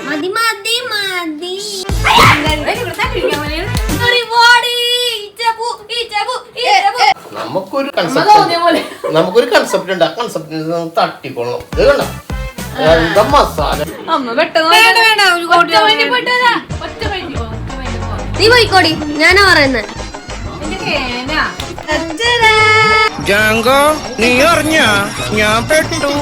മതി മതി മതി. നമുക്കൊരു കൺസെപ്റ്റ് ഉണ്ട്. ആ കൺസെപ്റ്റിൽ തട്ടിക്കൊള്ളണം. ഇത് കണ്ട എന്താ മസാല. നീ പോയിക്കോടി, ഞാനാ പറയുന്നത്. ജാങ്കോ നീ അറിഞ്ഞ ഞാൻ പെട്ടു.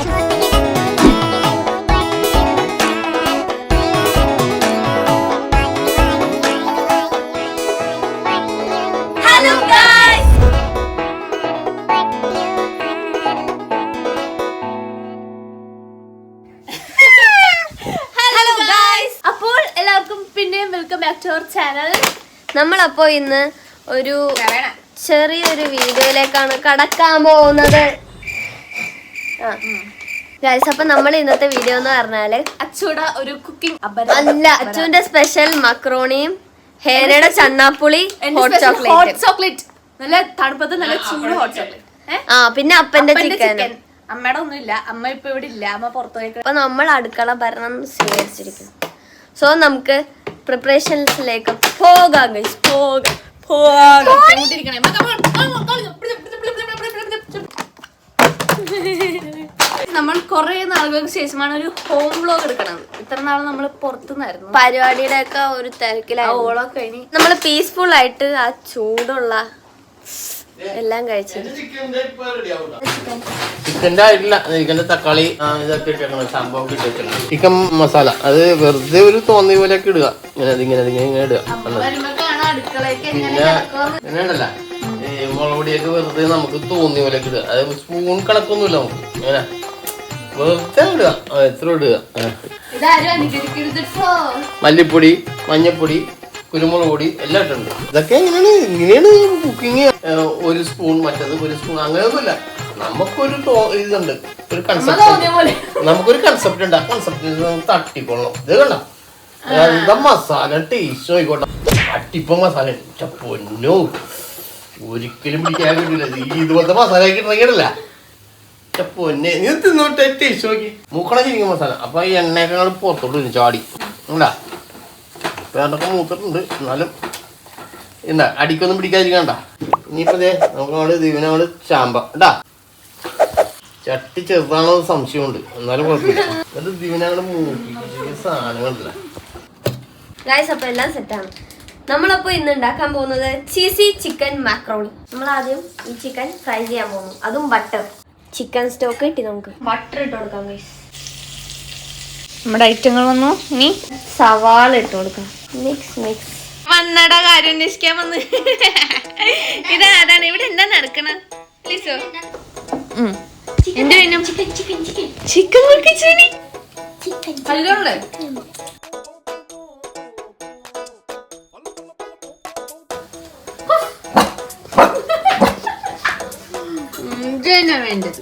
അപ്പോൾ എല്ലാവർക്കും പിന്നെയും welcome back to our channel. നമ്മളപ്പോ ഇന്ന് ഒരു ചെറിയൊരു വീഡിയോയിലേക്കാണ് കടക്കാൻ പോകുന്നത്. അപ്പൊ നമ്മൾ ഇന്നത്തെ വീഡിയോ എന്ന് പറഞ്ഞാല് അച്ചുടെ ഒരു കുക്കിംഗ് അല്ല, അച്ചുവിന്റെ സ്പെഷ്യൽ മക്രോണിയും ഹേനയുടെ ചണ്ണാപ്പുളി ഹോട്ട് ചോക്ലേറ്റ്, നല്ല തണുപ്പത്ത് നല്ല ചൂട് ഹോട്ട് ചോക്ലേറ്റ്. പിന്നെ അപ്പന്റെ ചിക്കൻ. അമ്മയുടെ ഒന്നുമില്ല, അമ്മ ഇപ്പൊ ഇവിടെ ഇല്ല, അമ്മ പുറത്തു പോയി. അപ്പൊ നമ്മൾ അടുക്കള ഭരണം സ്വീകരിച്ചിരിക്കുന്നു. സോ നമുക്ക് പ്രിപ്പറേഷൻസിലേക്ക് പോകാം. നമ്മൾ കുറെ നാളുകൾക്ക് ശേഷമാണ് ഒരു ഹോം വ്ലോഗ് എടുക്കണത്. ഇത്ര നാൾ നമ്മൾ പുറത്തുനിന്നായിരുന്നു, പരിപാടിയുടെ ഒക്കെ ഒരു തിരക്കിലായി. ഓളൊക്കെ കഴിഞ്ഞ് നമ്മള് പീസ്ഫുൾ ആയിട്ട് ആ ചൂടുള്ള എല്ലാം കഴിച്ചു. ചിക്കൻ്റെ ആയിട്ടില്ല, ചിക്കൻ്റെ തക്കാളി ഇതൊക്കെ ഇട്ടേക്കണം, സംഭവം ഇട്ടേക്കണം. ചിക്കൻ മസാല അത് വെറുതെ ഒരു തോന്നിയ പോലെയൊക്കെ ഇടുക. ഇങ്ങനെ ഇടുക. പിന്നെ ഉണ്ടല്ല ഈ മുളക് പൊടിയൊക്കെ വെറുതെ നമുക്ക് തോന്നിയ പോലെയൊക്കെ ഇടുക. അത് സ്പൂൺ കണക്കൊന്നുമില്ല, നമുക്ക് ഇങ്ങനെ വെറുതെ ഇടുക. എത്ര ഇടുക. മല്ലിപ്പൊടി, മഞ്ഞപ്പൊടി, കുരുമുളക് പൊടി എല്ലാം ഇട്ടുണ്ട്. ഇതൊക്കെ ഇങ്ങനെയാണ് കുക്കിങ്. ഒരു സ്പൂൺ, മറ്റത് ഒരു സ്പൂൺ, അങ്ങനെയൊന്നുമില്ല. നമുക്കൊരു ഇതുണ്ട്, ഒരു കൺസെപ്റ്റ്. നമുക്കൊരു കൺസെപ്റ്റ് ഉണ്ട്. ആ കൺസെപ്റ്റിൽ തട്ടിക്കൊള്ളണം. ഇത് കണ്ട എന്താ മസാല ടേസ്റ്റ് ആയിക്കോട്ടെ. അട്ടിപ്പ മസാല പൊന്നോ, ഒരിക്കലും പിടിക്കാൻ കിട്ടില്ല. ഇതുപോലത്തെ മസാല കിട്ടണമെങ്കിലല്ല പൊന്നെ. നീ തിന്നോട്ടെ, ടേസ്റ്റ് നോക്കി. മൂക്കണ ചിരിക്കും മസാല. അപ്പൊ ഈ എണ്ണയൊക്കെ പുറത്തോട്ട് വരും ചാടി. ഉണ്ടാ വേണ്ടൊക്കെ മൂത്തിട്ടുണ്ട്, എന്നാലും എന്താ അടിക്കൊന്നും പിടിക്കാതിരിക്കണ്ട. ഇനിയിപ്പോ നമുക്ക് ദിവനങ്ങോട് ചാമ്പ ഇണ്ടാ. ചട്ടി ചെറുതാണോ സംശയമുണ്ട്, എന്നാലും കുഴപ്പമില്ല. എന്നിട്ട് ദിവനങ്ങോട് മൂക്കി സാധനങ്ങളില്ല. അപ്പൊ എല്ലാം സെറ്റാണ്. നമ്മളപ്പോ ഇന്ന് ഉണ്ടാക്കാൻ പോകുന്നത് ചീസി ചിക്കൻ മാക്രോണി. നമ്മൾ ആദ്യം ഈ ചിക്കൻ ഫ്രൈ ചെയ്യാൻ പോകുന്നു, അതും ബട്ടർ. ചിക്കൻ സ്റ്റോക്ക് കിട്ടി, നമുക്ക് ബട്ടർ ഇട്ട് കൊടുക്കാം. നമ്മുടെ ഐറ്റങ്ങൾ വന്നു. ഇനി സവാള ഇട്ട് കൊടുക്കാം. മിക്സ് വന്നട കാര്യം അന്വേഷിക്കാൻ വന്ന്. ഇതാരാണ് ഇവിടെ എന്താ നടക്കണ? ചിക്കൻ വേണ്ടത്.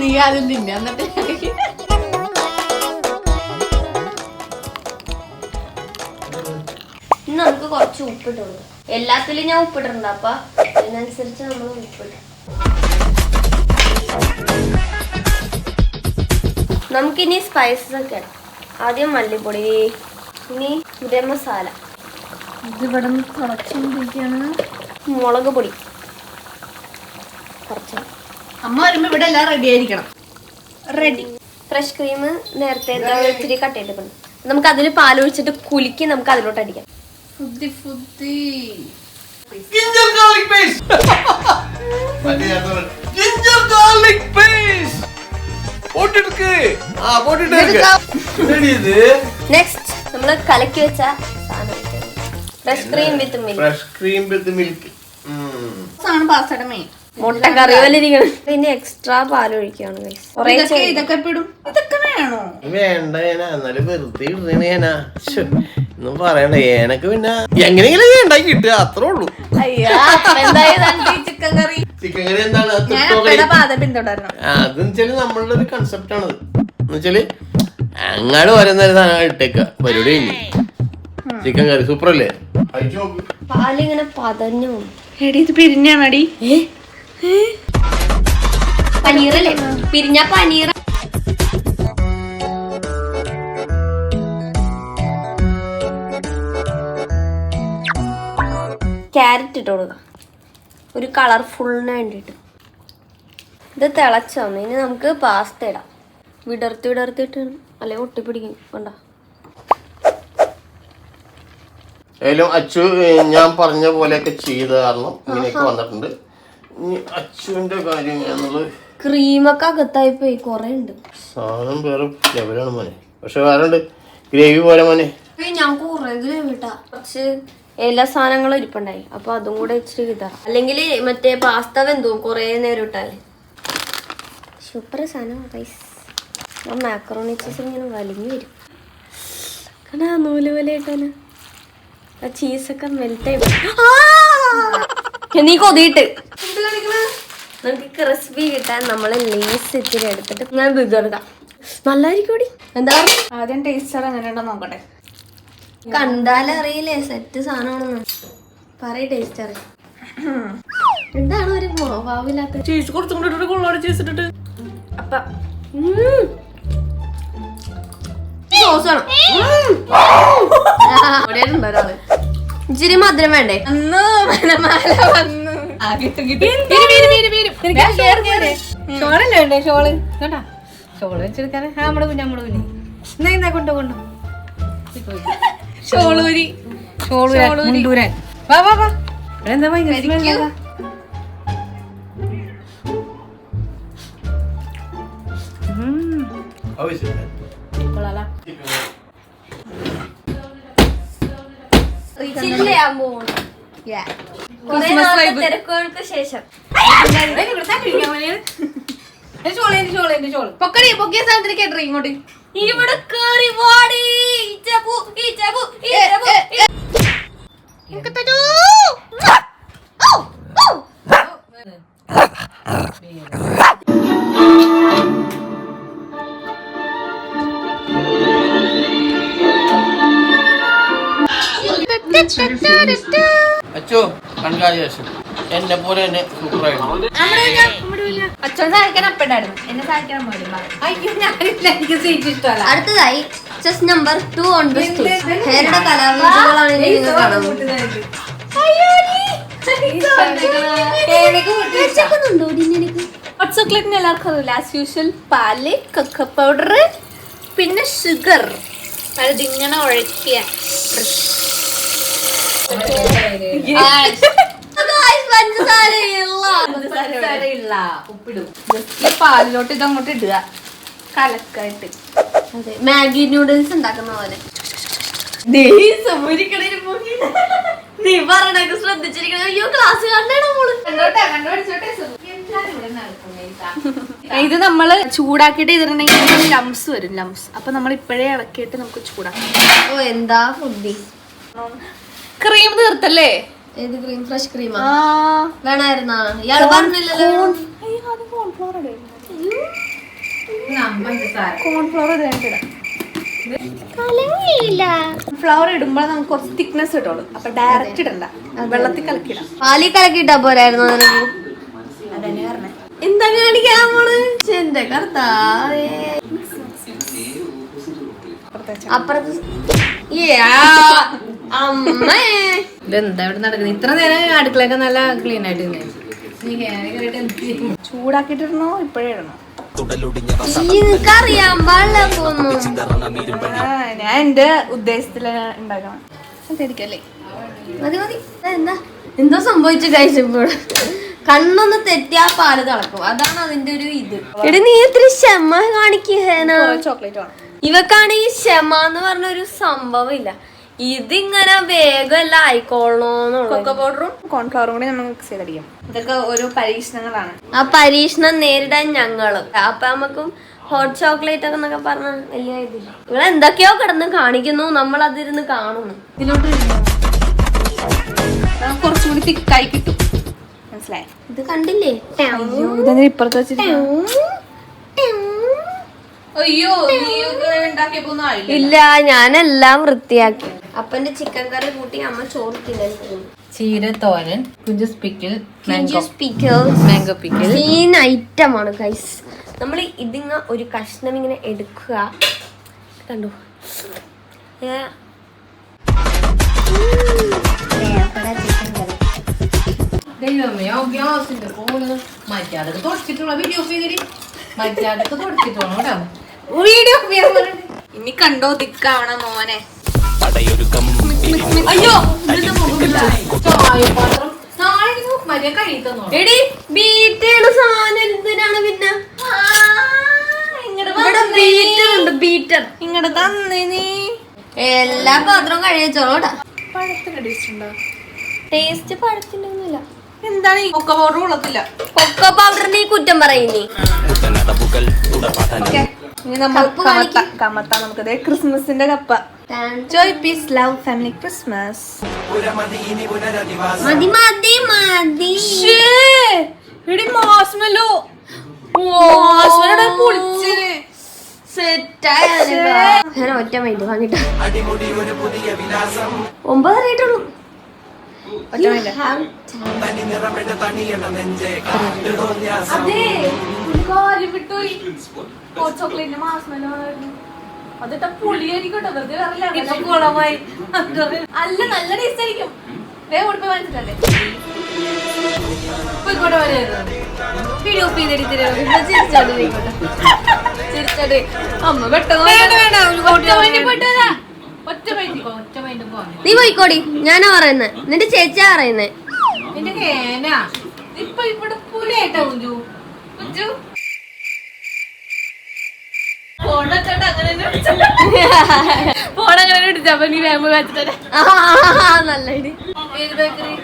നീ ആദ്യം തിന്നെ, എന്നിട്ട് നമുക്ക് കുറച്ച് ഉപ്പിട്ട് കൊടുക്കാം. എല്ലാത്തിലും ഞാൻ ഉപ്പിട്ടിട്ടുണ്ട്, അപ്പൊ അതിനനുസരിച്ച് നമ്മൾ ഉപ്പിട്ട്. നമുക്കിനി സ്പൈസസ് ഒക്കെ ഇടാം. ആദ്യം മല്ലിപ്പൊടി, ഇനി ഗരം മസാല, ഇതിവിടെ തുടച്ചുകൊണ്ടിരിക്കുകയാണ്. മുളക് പൊടി കുറച്ച്. അമ്മ വരുമ്പോ ഇവിടെ എല്ലാം റെഡി ആയിരിക്കണം. റെഡി. ഫ്രഷ് ക്രീം നേരത്തെ ഇത്തിരി കട്ട് ചെയ്തിട്ടുണ്ട്. നമുക്ക് അതിൽ പാലൊഴിച്ചിട്ട് കുലുക്കി നമുക്ക് അതിലോട്ട് അടിക്കാം. നെക്സ്റ്റ് നമ്മള് കലക്കി വെച്ച ഫ്രഷ് ക്രീം വിത്ത് മിൽക്ക്. പാസ്തയുടെ മെയിൻ മുട്ട കറി പോലെ ഇരിക്കണം. പിന്നെ എക്സ്ട്രാ പാലൊഴിക്കുകയാണ്. ഇതൊക്കെ ഇതൊക്കെ വേണോ? വേണ്ട ഏന, എന്നാലും വെറുതെ ഇടണ ഏന. ഒന്നും പറയണ്ട. ഏനക്ക് പിന്നെ എങ്ങനെയെങ്കിലും ഉണ്ടാക്കി കിട്ടുക, അത്രേ ഉള്ളൂ. ചിക്കൻ കറി ചിക്കൻ കറി എന്താണ്? പിന്തുടരണം. അതെന്ന് വെച്ചാല് നമ്മളുടെ ഒരു കൺസെപ്റ്റ് ആണത്. എന്നുവെച്ചാല് അങ്ങാട് വരുന്ന ഒരു സാധനം ഇട്ടേക്ക പരിപാടി കഴിഞ്ഞു. ചിക്കൻ കറി സൂപ്പർ അല്ലേ? പാലിങ്ങനെ പതഞ്ഞു. എടി ഇത് പിരിഞ്ഞാണടി. പനീറല്ലേ? പിരിഞ്ഞ പനീർ. ക്യാരറ്റ് ഇട്ട് കൊടുക്കാം ഒരു കളർഫുള്ളിന് വേണ്ടിയിട്ട്. ഇത് തിളച്ചോ? ഇനി നമുക്ക് പാസ്ത ഇടാം. വിടർത്തിട്ട് അല്ലെങ്കിൽ ഒട്ടിപ്പിടിക്കും. കണ്ടോ? ഏതായാലും അച്ചു ഞാൻ പറഞ്ഞ പോലെയൊക്കെ ചെയ്ത കാരണം ഇങ്ങനെയൊക്കെ വന്നിട്ടുണ്ട്. ഇനി അച്ചുവിന്റെ കാര്യം എന്നുള്ളത് ക്രീമൊക്കെ അകത്തായി പോയി. കൊറേ ഉണ്ട് സാധനം വേറെ ലെവലാണ് മോനെ. പക്ഷെ വേറെ ഉണ്ട് ഗ്രേവി പോലെ മോനെ. ഞാൻ കുറേ ഗ്രേവി ഇട്ടാ. കുറച്ച് എല്ലാ സാധനങ്ങളും ഇരിപ്പുണ്ടായി. അപ്പൊ അതും കൂടെ ഇച്ചിരി ഇതാ. അല്ലെങ്കിൽ മറ്റേ പാസ്ത വെന്തോ കൊറേ നേരം ഇട്ടാലേ. സൂപ്പർ സാധനം റൈസ്. ആ മാക്കറോണി ചീസ് ഇങ്ങനെ വലിഞ്ഞു വരും. കണ്ടാ നൂല് പോലെ ഇട്ടാന്. ആ ചീസൊക്കെ മെൽറ്റായി. നീ കൊതിയിട്ട് നമുക്ക് ക്രിസ്പി കിട്ടാൻ നമ്മള് ലേസ് ഇച്ചിരി എടുത്തിട്ട് ഞാൻ വിതെടുക്കാം. നല്ലായിരിക്കും. എന്താ ആദ്യം ടേസ്റ്റർ എങ്ങനെയുണ്ടോ നോക്കട്ടെ. കണ്ടാലറിയില്ലേ സെറ്റ് സാധനമാണെന്ന്. പറയ ടേസ്റ്റ് അറിയാം. എന്താണ് ഒരു മോവാവില്ലാത്ത ചീസ് കുറച്ചും കൂടെ ഇട്ടിട്ട് കൊള്ളോടെ ചീസ് ഇട്ടിട്ട്. അപ്പ സോസാണ്. ഒരാള് ഇച്ചിരി മധുരം വേണ്ടേ? ഷോളല്ലേ വേണ്ടേ? ഷോള് കേട്ടാ, ഷോള് വെച്ചെടുക്കാന്. നമ്മുടെ കുഞ്ഞു എന്നാ കൊണ്ടോ ഷോളൂരി മുണ്ടൂരാൻ. വാ വാ വാ. എന്താ ഭയങ്കര തിരക്കുകൾക്ക് ശേഷം പൊക്കിയ സാധനത്തിലേക്ക് കേട്ടോ ഇങ്ങോട്ട്. ഇവിടെ കേറി വാടി. അച്ചു കൺഗ്രാജുലേഷൻ. എന്നെ പോലെ തന്നെ സൂപ്പറായിരുന്നു. അച്ഛൻ സഹായിക്കാൻ അപ്പണ്ടായിരുന്നു, എന്നെ സഹായിക്കാൻ അയ്യോ ഞാനില്ല, എനിക്ക് സീറ്റ് ഇഷ്ടമല്ല. അടുത്തതായി chest number 2 on the stage. ഹെയറുടെ കലാവിരുദ്ധകളാണ് നിങ്ങൾ കാണാൻ ഹോട്ട് ചോക്ലേറ്റിന് എല്ലാവർക്കും അറിയില്ല. ആസ് യൂഷ്വൽ പാല്, കൊക്കോ പൗഡർ, പിന്നെ ഷുഗർ. അതിങ്ങനെ ഉഴക്കുക. പാലിലോട്ട് ഇതങ്ങോട്ട് ഇടുക കലക്കായിട്ട്. അതെ, മാഗി നൂഡിൽസ് ഉണ്ടാക്കുന്ന പോലെ. നീ പറഞ്ഞൊക്കെ ശ്രദ്ധിച്ചിരിക്കണം. അയ്യോ ക്ലാസ് കാണണോ മോള്? ഇത് നമ്മള് ചൂടാക്കിയിട്ട് ഇതിട്ടുണ്ടെങ്കിൽ ലംസ് വരും. ലംസ് അപ്പൊ നമ്മൾ ഇപ്പോഴേ ഇളക്കിയിട്ട് നമുക്ക് ചൂടാക്കാം. ഓ എന്താ ബുദ്ധി. ക്രീം തീർത്തല്ലേ? ഏത് ക്രീം? ഫ്രഷ് ക്രീമാ വേണമായിരുന്നാ? ഇയാള് പറഞ്ഞില്ലല്ലോ. കോൺഫ്ലവർ ഫ്ലവർ ഇടുമ്പോൾ നമുക്ക് കുറച്ച് തിക്നെസ് കിട്ടുള്ളൂ. അപ്പൊ ഡയറക്റ്റ് ഇടണ്ട, വെള്ളത്തിൽ കലക്കിടാം. പാലി കലക്കിട്ടാ പോരായിരുന്നു നിനക്ക്? എന്താ കാണിക്കാൻ മോള്? എന്റെ കർത്താവേ. അപ്പുറത്ത് അമ്മേ ഇതെന്താ ഇവിടെ നടക്കുന്നത്? ഇത്ര നേരം അടുക്കളയൊക്കെ നല്ല ക്ലീൻ ആയിട്ട് ചൂടാക്കിട്ടിരുന്നോ ഇപ്പഴേ ഇടണോ? നിനക്കറിയാൻ പാടില്ല തോന്നുന്നു. ഞാൻ എന്റെ ഉദ്ദേശത്തില് ഉണ്ടാക്കണം. ശരിക്കല്ലേ? മതി മതി. എന്താ എന്തോ സംഭവിച്ചു കഴിച്ചപ്പോഴും കണ്ണൊന്ന് തെറ്റിയാ പാല് തിളക്കും. അതാണ് അതിന്റെ ഒരു ഇത്. എടി നീ ഇത്തിരി ക്ഷമ കാണിക്കേന. ചോക്ലേറ്റ് വേണം. ഇവക്കാണെങ്കിൽ ക്ഷമ എന്ന് പറഞ്ഞൊരു സംഭവം ഇല്ല. ഇതിങ്ങനെ വേഗം എല്ലാം ആയിക്കോളണോന്നുള്ളു. കൊക്കോ പൗഡറും കോൺഫ്ലവറും കൂടി നമ്മൾ മിക്സ് ചെയ്തടിക്കും. ഇതൊക്കെ ഓരോ പരീക്ഷണങ്ങളാണ്. ആ പരീക്ഷണം നേരിടാൻ ഞങ്ങളും. അപ്പൊ നമുക്കും ഹോട്ട് ചോക്ലേറ്റ് ഒക്കെ എന്നൊക്കെ പറഞ്ഞ വലിയ ഇതില്ല. നിങ്ങൾ എന്തൊക്കെയോ കിടന്ന് കാണിക്കുന്നു, നമ്മൾ അതിരുന്ന് കാണുന്നു. ഇതിലോട്ട് കുറച്ചുകൂടി തിക്കായി കിട്ടും. മനസ്സിലായി? ഇത് കണ്ടില്ലേ? ഇതെന്താ ഇപ്പുറത്ത് വെച്ചിട്ട് അയ്യോ നീ ഉണ്ടാക്കിയപ്പോ ഒന്നും ആയില്ല. ഇല്ല, ഞാനെല്ലാം വൃത്തിയാക്കി. അപ്പന്റെ ചിക്കൻ കറി കൂട്ടി അമ്മ ചോറ് തിന്നാൻ പോകുന്നു. ചീരത്തോരൻ, കുഞ്ചസ് pickle, mango pickle scene item ആണ് ഗൈസ്. നമ്മൾ ഇതിങ്ങ ഒരു കഷ്ണം ഇങ്ങനെ എടുക്കുക, കണ്ടു. ദൈവമേ, ആ ഗ്യാസിന്റെ ഫോണ് മറ്റാടക്ക് തുടച്ചിട്ടുള്ള വീഡിയോ ചെയ്തിരി. മറ്റാടക്ക് തുടച്ചിട്ടോളൂ കേട്ടോ. വീഡിയോ ഇനി കണ്ടോ ദിക്കാവണ മോനെ. അയ്യോ ചായപാത്രം നാളെ മര്യാദ കഴി തന്നോ. എടി ബീറ്റാണ് സാധനം, എന്തിനാണ് പിന്നെ ബീറ്റർ ഇങ്ങടെ തന്നെ നീ എല്ലാ പാത്രവും കഴിച്ചോളൂടാ. പഴത്തിന്റെ ടേസ്റ്റ് ഉണ്ടോ? ടേസ്റ്റ് പഴത്തിനൊന്നുമില്ല. എന്താണ് ഈ കൊക്ക പൗഡർ കൊള്ളത്തില്ല. കൊക്കോ പൗഡറിന് കുറ്റം പറയുന്നേ. ഇനി നമ്മൾ കമത്ത നമുക്കത് ക്രിസ്മസിന്റെ കപ്പ. Joy piece love family Christmas. മതി മതി മതി. എടി മാസ്മെല്ലോ പൊളിച്ചിന് സെറ്റായ ഞാൻ ഒറ്റ മൈൻഡ് വാങ്ങിട്ട 9 ആയിട്ടുള്ളൂ. അതെ കാര്യം വിട്ടുപോയി. ചോക്ലേറ്റിന്റെ മാസ്മെല്ലോ അതിട്ട പുളിയായിരിക്കട്ടോ, വെറുതെ ഇപ്പൊ കുളമായി. അല്ല നല്ല ടേസ്റ്റ് ആയിരിക്കും. വേഗം കൊടുപ്പ് മനസ്സിലല്ലേ. ഇങ്ങോട്ട് വരായിരുന്നു വീഡിയോ ചെയ്തിരിക്കട്ടെ. ചിരിച്ചത് അമ്മ പെട്ടെന്ന് ഒറ്റ മൈൻഡ് പോവാൻ നീ പോയിക്കോടി, ഞാനാ പറയുന്നത്. നിന്റെ ചേച്ചിയാ പറയുന്നത്. എന്റെ കേനാ ഇപ്പൊ ഇവിടെ പുലിയായിട്ടാ കുഞ്ചു. കുഞ്ചു ഫോണൊക്കെ അങ്ങനെ ഫോണങ്ങനെ ഇടിച്ചപ്പോ നീ വേമ്പ് വെച്ചിട്ടേ. നല്ല ഇടി. ഏത് ബേക്കറി?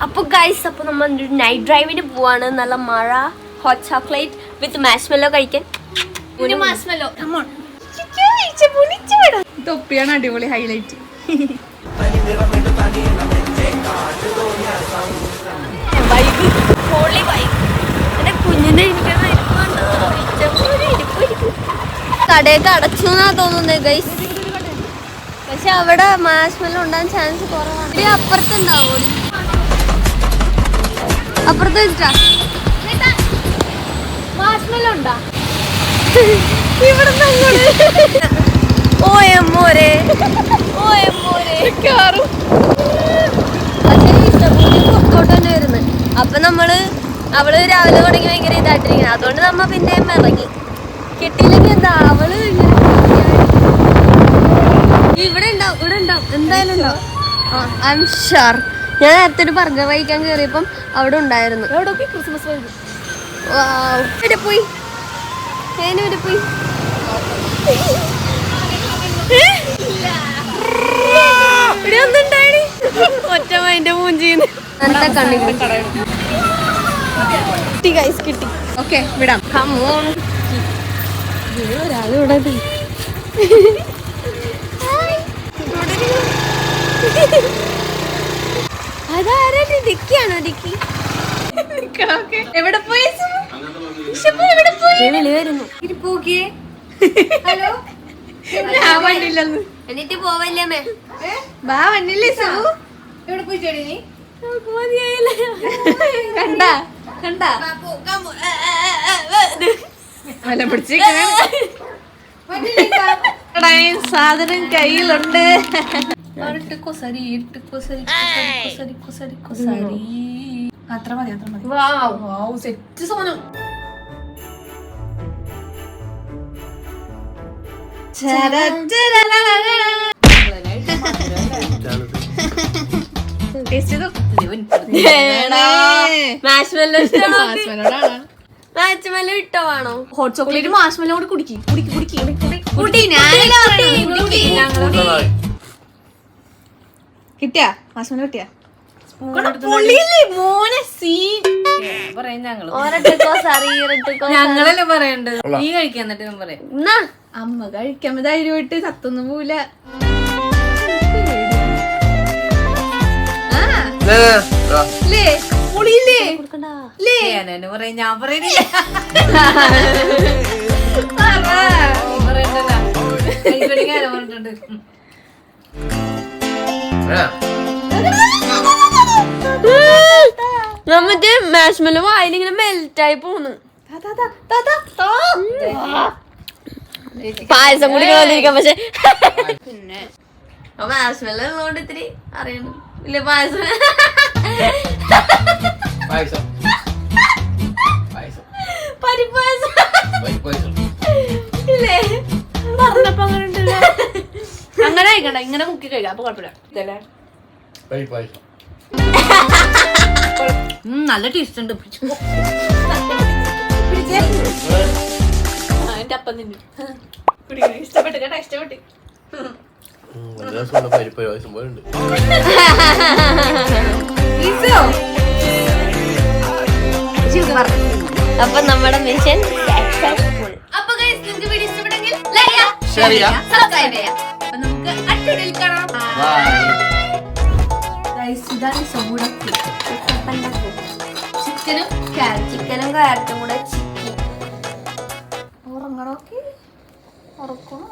അപ്പൊ ഗൈസ്, അപ്പൊ നമ്മൾ നൈറ്റ് ഡ്രൈവിന് പോവാണ്. നല്ല മഴ, ഹോട്ട് ചോക്ലേറ്റ് വിത്ത് മാഷ്മെല്ലോ കഴിക്കാൻ. തൊപ്പിയാണ് അടിപൊളി ഹൈലൈറ്റ്. കുഞ്ഞിന്റെ കടയൊക്കെ അടച്ചു എന്നാ തോന്നുന്നത് ഗൈസ്. പക്ഷെ അവിടെ മാഷ്മെല്ലോ ഉണ്ടാകാൻ ചാൻസ് കുറവാണ്. ഇനി അപ്പുറത്തുണ്ടാവോ? അപ്പുറത്ത് വെച്ചിട്ടാ മാസ്മെല്ലോ ഉണ്ടാ ഇവിടെ ഓയമ്മോരെ കാറും. പക്ഷേ ഇഷ്ടംപോലെ പുറത്തോട്ട് തന്നെ വരുന്നത്. അപ്പൊ അവള് രാവിലെ തുടങ്ങി ഭയങ്കര ഇതായിട്ടിരിക്കുന്നത്. അതുകൊണ്ട് നമ്മ പിന്നെയും ഇറങ്ങി. കിട്ടിയില്ലെങ്കിൽ എന്താ, അവള് ഇവിടെ ഉണ്ടാവും എന്തായാലും ഉണ്ടാവും. I am sure. ഞാൻ നേരത്തെ ഒരു ബർഗർ കഴിക്കാൻ കയറിയപ്പം അവിടെ ഉണ്ടായിരുന്നു. എവിടെ ക്രിസ്മസ് വൈബ്. ഇവിടെ പോയി ഇവിടെ ഒന്നുണ്ടായി. ഒറ്റ മൈൻഡ് മൂഞ്ചിന്ന് കിട്ടി ഗൈസ്, കിട്ടി. ഓക്കെ വിടാം. കമ്മോൺ. ഒരാൾ ഇവിടെ അതാരാ? ഡിക്കിയാണോ? ഡിക്കി എവിടെ പോയി? വിളി വരുന്നു. ഹലോ ഞാൻ വന്നില്ലെന്ന്. എന്നിട്ട് പോവല്ലേ മേ? ബാ വന്നില്ലേ സബു? എവിടെ പോയി ചേടി നീ? കണ്ടാ വല്ല പിടിച്ചിരിക്കണേ. സാധനം കയ്യിലുണ്ട്. അത്ര മതി. സെറ്റ് സാധനം. മാഷ്മെല്ലോ ഇട്ടോ ആണോ? ഹോട്ട് ചോക്ലേറ്റ് മാഷ്മെല്ലോ കൂടി കുടിക്കി. കിട്ടിയാ മാഷ്മെല്ലോ കിട്ടിയാ? മോനെ സീൻ പറയാം ഞങ്ങള്. ഓരോ സറി ഞങ്ങളല്ലേ പറയണ്ടത്. നീ കഴിക്കാൻ എന്നിട്ട് ഞാൻ പറയാം. എന്നാ അമ്മ കഴിക്കാൻ ധൈര്യമായിട്ട് സത്തൊന്നും പോവില്ല. കൊടുക്കണ്ട. പറയും ഞാൻ പറയുന്നില്ല പറയണ്ടല്ലോ പറഞ്ഞിട്ടുണ്ട് നമ്മക്ക് മാഷ്മെല്ലോ വായിലിങ്ങനെ മെൽറ്റായി പോന്നു. പായസം കൂടി വന്നിരിക്കാം. പക്ഷെ പിന്നെ മാഷ്മെല്ലോ ഉള്ളതുകൊണ്ട് ഇത്തിരി അറിയണം ഇല്ല. പായസം പായസം പായസം പരിപ്പായസം പായസം ഇല്ലേ? പറഞ്ഞപ്പോ അങ്ങനെ ഉണ്ടല്ലോ. അങ്ങനെ കഴിക്കണ്ട, ഇങ്ങനെ മുക്കി കഴിക്കാം, അപ്പൊ കുഴപ്പമില്ല. ഇതല്ലേ പായസം നല്ല ടേസ്റ്റ് ഉണ്ട് എന്റെ അപ്പം തിന്നു. ഇഷ്ടപ്പെട്ടു കേട്ടോ, ഇഷ്ടപ്പെട്ടു. പരിപ്പ് പായസം പോലെ ഉണ്ട്. അപ്പൊ നമ്മുടെ മിഷൻ സക്സസ്ഫുൾ. അപ്പൊ guys, നിങ്ങൾക്ക് വീഡിയോ ഇഷ്ടപ്പെട്ടെങ്കിൽ ലൈക്ക് ചെയ്യാം, ഷെയർ ചെയ്യാം, സബ്സ്ക്രൈബ് ചെയ്യാം. അപ്പൊ നമുക്ക് അടുത്ത വീഡിയോയിൽ കാണാം. ഗൈസ് ഇതാണ് സബൂടക്ക് ചിക്കനും ചിക്കനും ക്യാരറ്റും കൂടെ ചിക്കി ഉറങ്ങണോക്കെ ഉറക്കണോ?